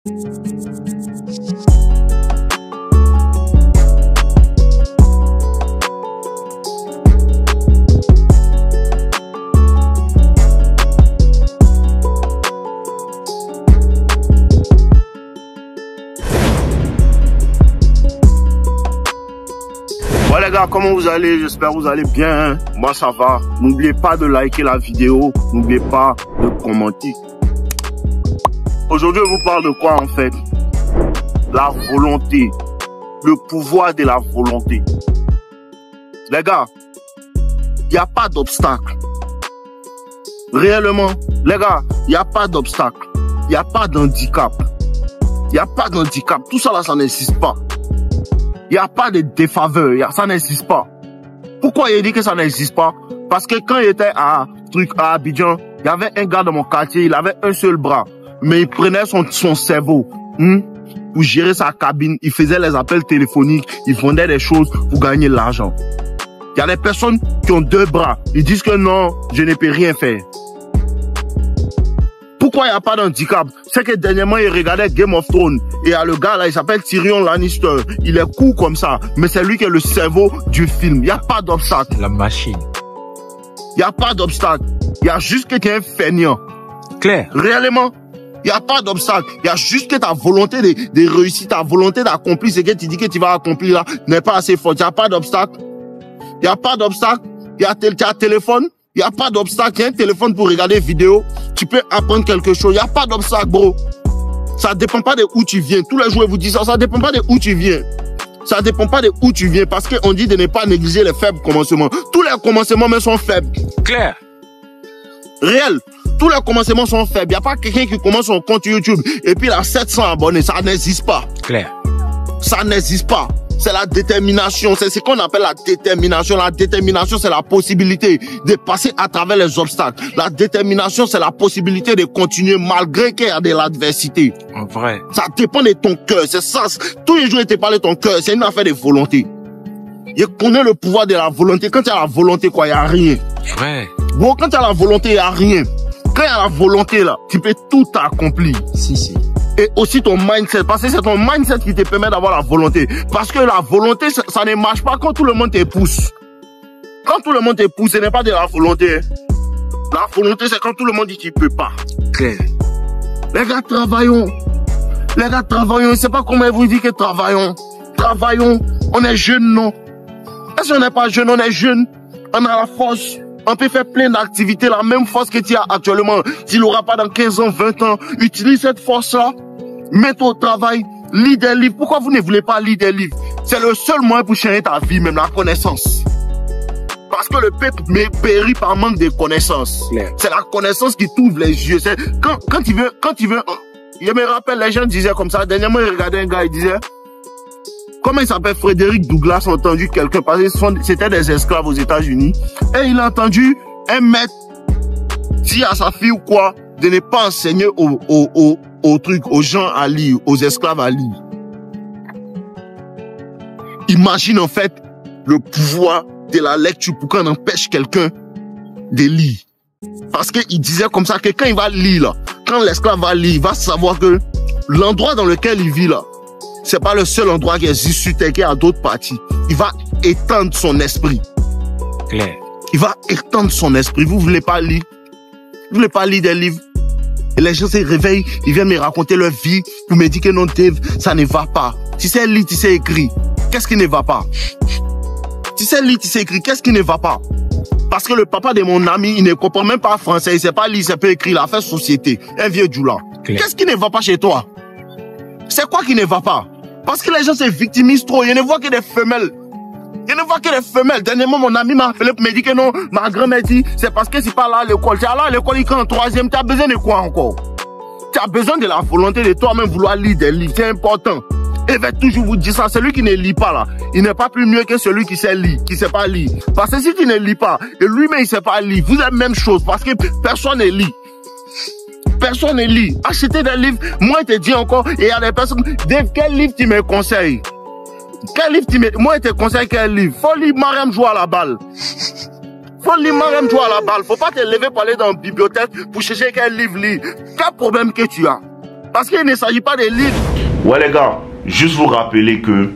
Ouais les gars, comment vous allez? J'espère que vous allez bien. Moi ça va. N'oubliez pas de liker la vidéo. N'oubliez pas de commenter. Aujourd'hui, je vous parle de quoi en fait? La volonté. Le pouvoir de la volonté. Les gars, il n'y a pas d'obstacle. Réellement, les gars, il n'y a pas d'obstacle. Il n'y a pas d'handicap. Il n'y a pas d'handicap. Tout ça là, ça n'existe pas. Il n'y a pas de défaveur. Ça n'existe pas. Pourquoi il dit que ça n'existe pas? Parce que quand il était à Abidjan, il y avait un gars dans mon quartier, il avait un seul bras. Mais il prenait son cerveau pour gérer sa cabine. Il faisait les appels téléphoniques. Il vendait des choses pour gagner de l'argent. Il y a des personnes qui ont deux bras. Ils disent que non, je ne peux rien faire. Pourquoi il n'y a pas d'handicap? C'est que dernièrement, il regardait Game of Thrones. Et il y a le gars là, il s'appelle Tyrion Lannister. Il est cool comme ça. Mais c'est lui qui est le cerveau du film. Il n'y a pas d'obstacle. La machine. Il n'y a pas d'obstacle. Il y a juste que tu es feignant. Clair. Réellement, il n'y a pas d'obstacle. Il y a juste que ta volonté de réussir, ta volonté d'accomplir ce que tu dis que tu vas accomplir là n'est pas assez forte. Il n'y a pas d'obstacle. Il n'y a pas d'obstacle. Il y a un téléphone. Il n'y a pas d'obstacle. Il y a un téléphone pour regarder vidéo. Tu peux apprendre quelque chose. Il n'y a pas d'obstacle, bro. Ça dépend pas de où tu viens. Tous les joueurs vous disent ça. Ça dépend pas de où tu viens. Ça dépend pas de où tu viens. Parce qu'on dit de ne pas négliger les faibles commencements. Tous les commencements même sont faibles. Clair. Réel. Tous les commencements sont faibles. Il n'y a pas quelqu'un qui commence son compte YouTube et puis il a 700 abonnés. Ça n'existe pas. Clair. Ça n'existe pas. C'est la détermination. C'est ce qu'on appelle la détermination. La détermination, c'est la possibilité de passer à travers les obstacles. La détermination, c'est la possibilité de continuer malgré qu'il y a de l'adversité. En vrai. Ça dépend de ton cœur. C'est ça. Tous les jours, il te parle de ton cœur. C'est une affaire de volonté. Je connais le pouvoir de la volonté. Quand tu as la volonté, quoi, il n'y a rien. Vrai. Bon, quand tu as la volonté, il n'y a rien. Quand il y a la volonté, là, tu peux tout accomplir. Si. Et aussi ton mindset, parce que c'est ton mindset qui te permet d'avoir la volonté. Parce que la volonté, ça ne marche pas quand tout le monde te pousse. Quand tout le monde te pousse, ce n'est pas de la volonté. La volonté, c'est quand tout le monde dit tu peux pas. Clair. Les gars, travaillons. Les gars, travaillons. Je ne sais pas comment vous dites que travaillons. Travaillons. On est jeunes, non? Est-ce qu'on n'est pas jeune? On est jeunes. On a la force. On peut faire plein d'activités, la même force que tu as actuellement. Tu l'auras pas dans 15 ans, 20 ans. Utilise cette force-là. Mets-toi au travail. Lis des livres. Pourquoi vous ne voulez pas lire des livres? C'est le seul moyen pour changer ta vie, même la connaissance. Parce que le peuple périt par manque de connaissances. C'est la connaissance qui t'ouvre les yeux. C'est quand tu veux. Je me rappelle, les gens disaient comme ça. Dernièrement, je regardais un gars, il disait, comment il s'appelle? Frédéric Douglas a entendu quelqu'un, parce que c'était des esclaves aux États-Unis. Et il a entendu un maître dire à sa fille ou quoi, de ne pas enseigner aux gens à lire, aux esclaves à lire. Imagine en fait le pouvoir de la lecture pour qu'on empêche quelqu'un de lire. Parce qu'il disait comme ça que quand il va lire là, quand l'esclave va lire, il va savoir que l'endroit dans lequel il vit là, c'est pas le seul endroit qui existe sur Terre, qu'il y a d'autres parties. Il va étendre son esprit. Clair. Il va étendre son esprit. Vous voulez pas lire? Vous voulez pas lire des livres? Et les gens se réveillent, ils viennent me raconter leur vie, pour me dire que non, Dave, ça ne va pas. Tu sais lire, tu sais écrire. Qu'est-ce qui ne va pas? Tu sais lire, tu sais écrire. Qu'est-ce qui ne va pas? Parce que le papa de mon ami, il ne comprend même pas français, il sait pas lire, il sait pas écrire, il a fait société. Un vieux djoula. Qu'est-ce qui ne va pas chez toi? C'est quoi qui ne va pas? Parce que les gens se victimisent trop. Ils ne voient que des femelles. Ils ne voient que des femelles. Dernièrement, mon ami m'a appelé pour me dire que non, ma grand-mère dit, c'est parce que c'est pas là à l'école. Tu es là à l'école, il est en troisième. Tu as besoin de quoi encore? Tu as besoin de la volonté de toi-même vouloir lire des livres. C'est important. Et je vais toujours vous dire ça. Celui qui ne lit pas là, il n'est pas plus mieux que celui qui sait lire, qui sait pas lire. Parce que si tu ne lis pas, et lui-même il sait pas lire, vous êtes la même chose. Parce que personne ne lit. Personne ne lit. Achetez des livres. Moi, je te dis encore, et il y a des personnes. Dave, quel livre tu me conseilles? Quel livre tu me... Moi, je te conseille quel livre? Faut lire Mariam joue à la balle. Faut lire Mariam joue à la balle. Faut pas te lever pour aller dans la bibliothèque pour chercher quel livre lire. Quel problème que tu as? Parce qu'il ne s'agit pas des livres. Ouais les gars, juste vous rappeler que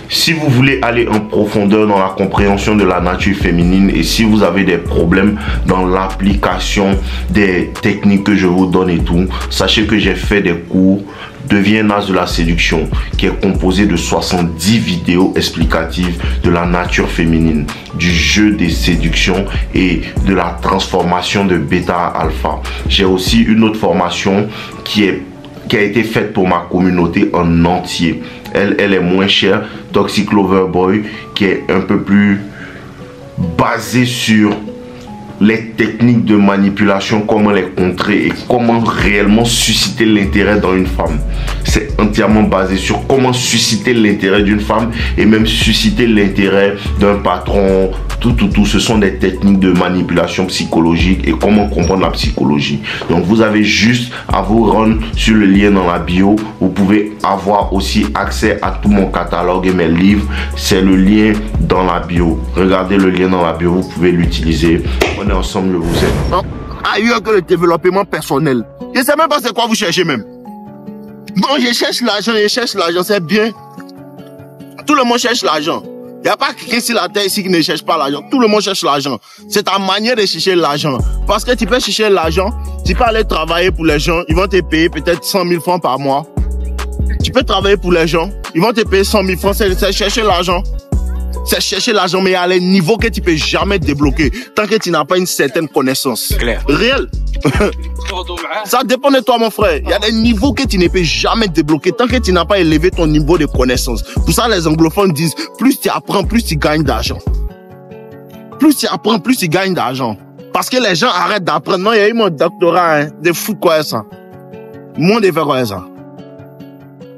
si vous voulez aller en profondeur dans la compréhension de la nature féminine et si vous avez des problèmes dans l'application des techniques que je vous donne et tout, sachez que j'ai fait des cours Deviens as de la séduction qui est composé de 70 vidéos explicatives de la nature féminine, du jeu des séductions et de la transformation de bêta à alpha. J'ai aussi une autre formation qui a été faite pour ma communauté en entier. Elle est moins chère, Toxic Lover Boy, qui est un peu plus basée sur les techniques de manipulation, comment les contrer et comment réellement susciter l'intérêt dans une femme. C'est entièrement basé sur comment susciter l'intérêt d'une femme et même susciter l'intérêt d'un patron. Tout. Ce sont des techniques de manipulation psychologique et comment comprendre la psychologie. Donc vous avez juste à vous rendre sur le lien dans la bio. Vous pouvez avoir aussi accès à tout mon catalogue et mes livres. C'est le lien dans la bio. Regardez le lien dans la bio, vous pouvez l'utiliser. On est ensemble, je vous aime. Ailleurs que le développement personnel. Je ne sais même pas c'est quoi vous cherchez même. Bon, je cherche l'argent, c'est bien. Tout le monde cherche l'argent. Il n'y a pas quelqu'un sur la terre ici qui ne cherche pas l'argent. Tout le monde cherche l'argent. C'est ta manière de chercher l'argent. Parce que tu peux chercher l'argent, tu peux aller travailler pour les gens, ils vont te payer peut-être 100 000 francs par mois. Tu peux travailler pour les gens, ils vont te payer 100 000 francs, c'est chercher l'argent. C'est chercher l'argent, mais il y a les niveaux que tu peux jamais débloquer tant que tu n'as pas une certaine connaissance. Claire. Réel. Ça dépend de toi, mon frère. Il y a des niveaux que tu ne peux jamais débloquer tant que tu n'as pas élevé ton niveau de connaissance. Pour ça, les anglophones disent, plus tu apprends, plus tu gagnes d'argent. Plus tu apprends, plus tu gagnes d'argent. Parce que les gens arrêtent d'apprendre. Non, il y a eu mon doctorat, hein. Des fous quoi ça. Moi, de faire quoi ça.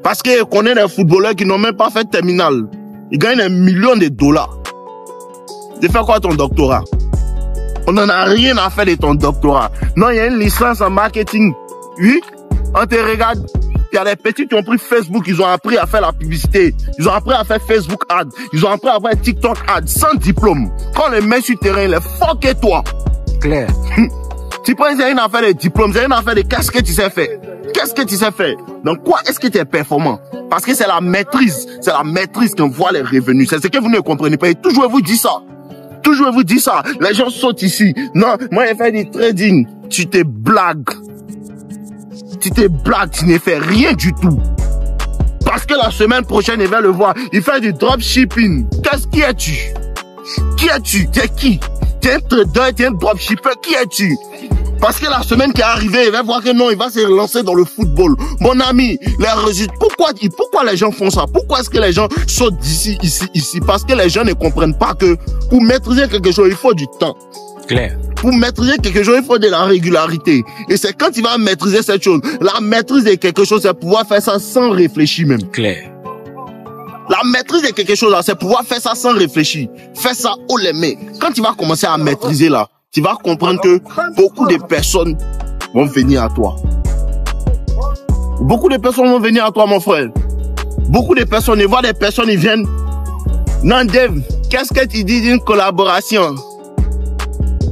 Parce que je connais des footballeurs qui n'ont même pas fait terminal. Ils gagnent des millions de dollars. De faire quoi ton doctorat? On n'en a rien à faire de ton doctorat. Non, il y a une licence en marketing. Oui, on te regarde. Il y a des petits qui ont pris Facebook, ils ont appris à faire la publicité. Ils ont appris à faire Facebook Ads. Ils ont appris à faire TikTok Ads sans diplôme. Quand les met sur le terrain, il est fort que toi. Claire. Tu penses que c'est une affaire de diplôme, c'est une affaire de qu'est-ce que tu sais faire. Qu'est-ce que tu sais faire? Donc quoi est-ce que tu es performant? Parce que c'est la maîtrise qu'on voit les revenus. C'est ce que vous ne comprenez pas. Et toujours vous dit ça. Toujours vous dit ça. Les gens sautent ici. Non, moi j'ai fait du trading. Tu te blagues. Tu te blagues, tu ne fais rien du tout. Parce que la semaine prochaine, il va le voir. Il fait du dropshipping. Qui es-tu? Qui es-tu? Tu es qui? Tu es un trader, tu es un dropshipper. Qui es-tu? Parce que la semaine qui est arrivée, il va voir que non, il va se lancer dans le football. Mon ami, les résultats, pourquoi les gens font ça? Pourquoi est-ce que les gens sautent d'ici, ici? Parce que les gens ne comprennent pas que pour maîtriser quelque chose, il faut du temps. Claire. Pour maîtriser quelque chose, il faut de la régularité. Et c'est quand tu vas maîtriser cette chose, la maîtrise de quelque chose, c'est pouvoir faire ça sans réfléchir même. Claire. La maîtrise de quelque chose, c'est pouvoir faire ça sans réfléchir. Fais ça haut les mains. Quand tu vas commencer à maîtriser là, tu vas comprendre que beaucoup de personnes vont venir à toi. Beaucoup de personnes vont venir à toi, mon frère. Beaucoup de personnes, ils voient des personnes, ils viennent. Non, Dave, qu'est-ce que tu dis d'une collaboration?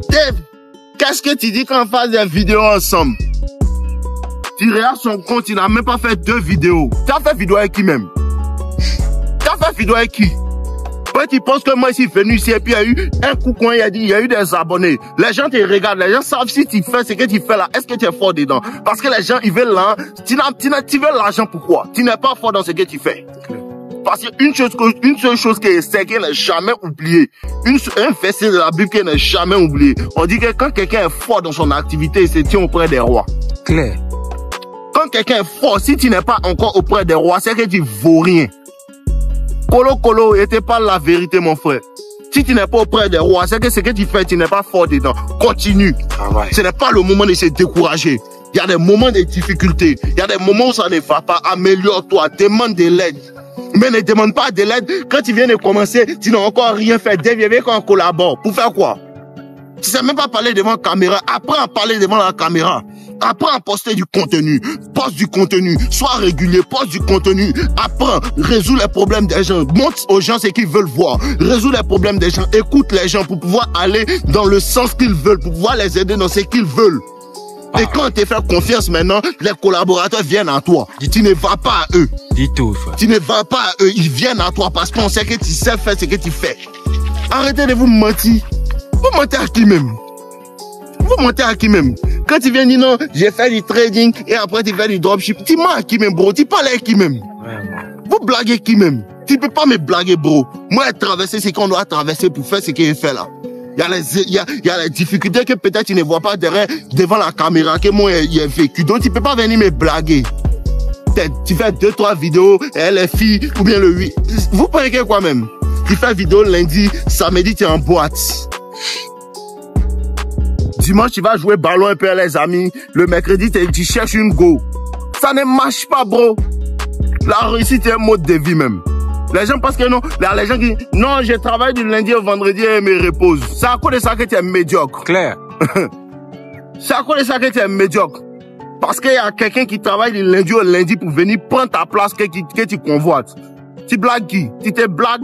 Dave, qu'est-ce que tu dis qu'on fasse des vidéos ensemble? Tu regardes son compte, il n'a même pas fait 2 vidéos. Tu as fait vidéo avec qui même? Tu as fait vidéo avec qui? Quand tu penses que moi ici venu ici et puis il y a eu un coup quand il a dit il y a eu des abonnés. Les gens te regardent, les gens savent si tu fais ce que tu fais là, est-ce que tu es fort dedans? Parce que les gens ils veulent là, tu veux l'argent pourquoi? Tu n'es pas fort dans ce que tu fais. Parce qu'une seule chose que c'est qu'elle n'est jamais oubliée. Un verset de la Bible qu'elle n'est jamais oublié. On dit que quand quelqu'un est fort dans son activité, il se tient auprès des rois. Claire. Quand quelqu'un est fort, si tu n'es pas encore auprès des rois, c'est que tu vaux rien. Colo, et te parle la vérité, mon frère. Si tu n'es pas auprès des rois, c'est que ce que tu fais, tu n'es pas fort dedans. Continue. Ce n'est pas le moment de se décourager. Il y a des moments de difficulté. Il y a des moments où ça ne va pas. Améliore-toi. Demande de l'aide. Mais ne demande pas de l'aide. Quand tu viens de commencer, tu n'as encore rien fait. Viens qu'on collabore. Pour faire quoi? Tu ne sais même pas parler devant la caméra. Apprends à parler devant la caméra. Apprends à poster du contenu. Poste du contenu. Sois régulier. Poste du contenu. Apprends. Résous les problèmes des gens. Montre aux gens ce qu'ils veulent voir. Résous les problèmes des gens. Écoute les gens pour pouvoir aller dans le sens qu'ils veulent. Pour pouvoir les aider dans ce qu'ils veulent. Et quand tu fais confiance maintenant, les collaborateurs viennent à toi. Tu ne vas pas à eux. Dis tout, frère. Tu ne vas pas à eux, ils viennent à toi parce qu'on sait que tu sais faire ce que tu fais. Arrêtez de vous mentir. Vous mentez à qui même? Vous mentez à qui même? Quand tu viens dire non, j'ai fait du trading et après tu fais du dropship, tu mens à qui même, bro? Tu parles à qui même? Vous blaguez qui même? Tu peux pas me blaguer, bro. Moi, traverser ce qu'on doit traverser pour faire ce qu'il fait là. Il y a les difficultés que peut-être tu ne vois pas devant la caméra que moi j'ai vécu. Donc tu peux pas venir me blaguer. Tu fais 2-3 vidéos, et les filles, ou bien le 8. Vous prenez quoi même? Tu fais vidéo lundi, samedi tu es en boîte. Dimanche tu vas jouer ballon un peu avec les amis. Le mercredi tu cherches une go. Ça ne marche pas, bro. La réussite est un mode de vie même. Les gens pensent que non, les gens qui non, je travaille du lundi au vendredi et me repose. C'est à cause de ça que tu es médiocre. Clair. C'est à cause de ça que tu es médiocre. Parce qu'il y a quelqu'un qui travaille du lundi au lundi pour venir prendre ta place que tu convoites. Tu blagues qui? Tu te blagues?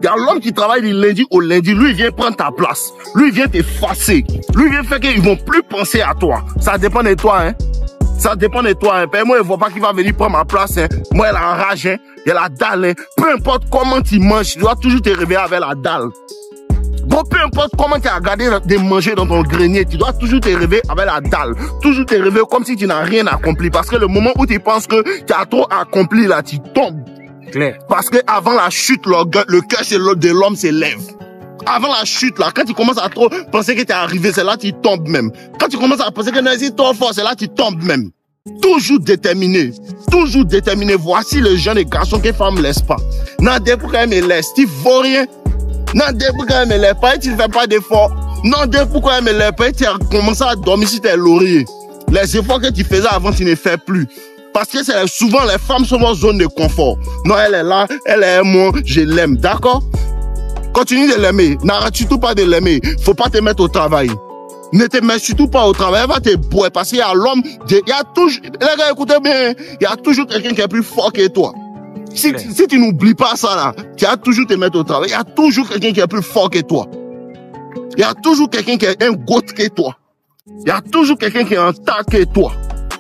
Il y a l'homme qui travaille du lundi au lundi, lui il vient prendre ta place. Lui il vient t'effacer. Lui il vient faire qu'ils vont plus penser à toi. Ça dépend de toi, hein. Ça dépend de toi, hein. Moi, je ne vois pas qui va venir prendre ma place, hein. Moi, elle a la rage, hein. Il y a la dalle, hein. Peu importe comment tu manges, tu dois toujours te réveiller avec la dalle. Bon, peu importe comment tu as gardé de manger dans ton grenier, tu dois toujours te réveiller avec la dalle. Toujours te réveiller comme si tu n'as rien accompli. Parce que le moment où tu penses que tu as trop accompli, là, tu tombes. Clair. Parce que avant la chute, le cœur de l'homme s'élève. Avant la chute, là, quand tu commences à trop penser que tu es arrivé, c'est là que tu tombes même. Quand tu commences à penser que c'est trop fort, c'est là que tu tombes même. Toujours déterminé. Toujours déterminé. Voici le jeune garçon que femme ne laisse pas. Non, dès pour qu'elle me laisse, tu ne vaux rien. Non, dès pour qu'elle me laisse pas, tu ne fais pas d'efforts. Non, dès pour qu'elle me laisse pas, tu as commencé à dormir sur tes lauriers. Les efforts que tu faisais avant, tu ne fais plus. Parce que c'est souvent les femmes sont en zone de confort. Non, elle est là, elle est moi, je l'aime, d'accord? Continue de l'aimer. N'arrête surtout pas de l'aimer. Faut pas te mettre au travail. Ne te mets surtout pas au travail. Elle va te boire parce qu'il y a l'homme. Il y a toujours, les gars, écoutez bien. Il y a toujours quelqu'un qui est plus fort que toi. Si tu n'oublies pas ça là, tu vas toujours te mettre au travail. Il y a toujours quelqu'un qui est plus fort que toi. Il y a toujours quelqu'un qui est un goat que toi. Il y a toujours quelqu'un qui est un tas que toi.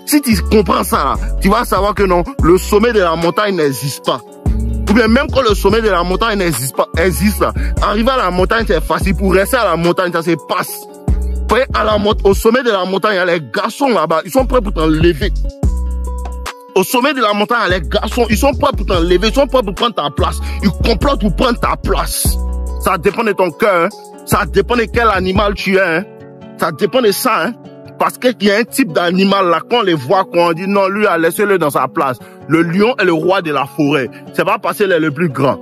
Si tu comprends ça là, tu vas savoir que non, le sommet de la montagne n'existe pas. Ou bien même quand le sommet de la montagne existe, arriver à la montagne c'est facile, pour rester à la montagne ça se passe. Au sommet de la montagne, il y a les garçons là-bas, ils sont prêts pour t'enlever. Au sommet de la montagne, il y a les garçons, ils sont prêts pour t'enlever, ils sont prêts pour prendre ta place. Ils complotent pour prendre ta place. Ça dépend de ton cœur, hein. Ça dépend de quel animal tu es, hein. Ça dépend de ça, hein. Parce qu'il y a un type d'animal là, quand on les voit, quand on dit non, lui, laissez-le dans sa place. Le lion est le roi de la forêt. C'est pas parce qu'il est le plus grand.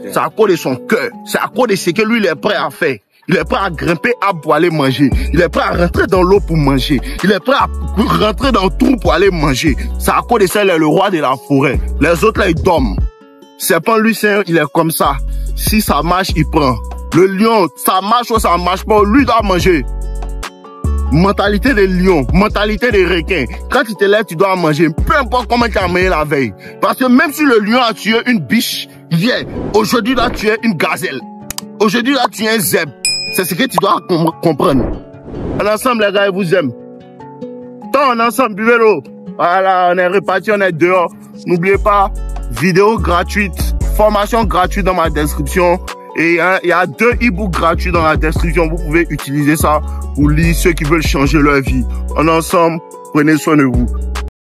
C'est à cause de son cœur. C'est à cause de ce que lui, il est prêt à faire. Il est prêt à grimper pour aller manger. Il est prêt à rentrer dans l'eau pour manger. Il est prêt à rentrer dans le trou pour aller manger. C'est à cause de ça, il est le roi de la forêt. Les autres là, ils dorment. C'est pas lui, il est comme ça. Si ça marche, il prend. Le lion, ça marche ou ça marche pas, lui doit manger. Mentalité de lion, mentalité de requin. Quand tu te lèves, tu dois manger. Peu importe comment tu as mangé la veille. Parce que même si le lion a tué une biche, hier, aujourd'hui là, tu es une gazelle. Aujourd'hui là, tu es un zèbre. C'est ce que tu dois comprendre. En ensemble, les gars, ils vous aiment. Tant en ensemble, buvez l'eau. Voilà, on est reparti, on est dehors. N'oubliez pas, vidéo gratuite, formation gratuite dans ma description. Et il y a 2 e-books gratuits dans la description. Vous pouvez utiliser ça pour lire ceux qui veulent changer leur vie. En ensemble, prenez soin de vous.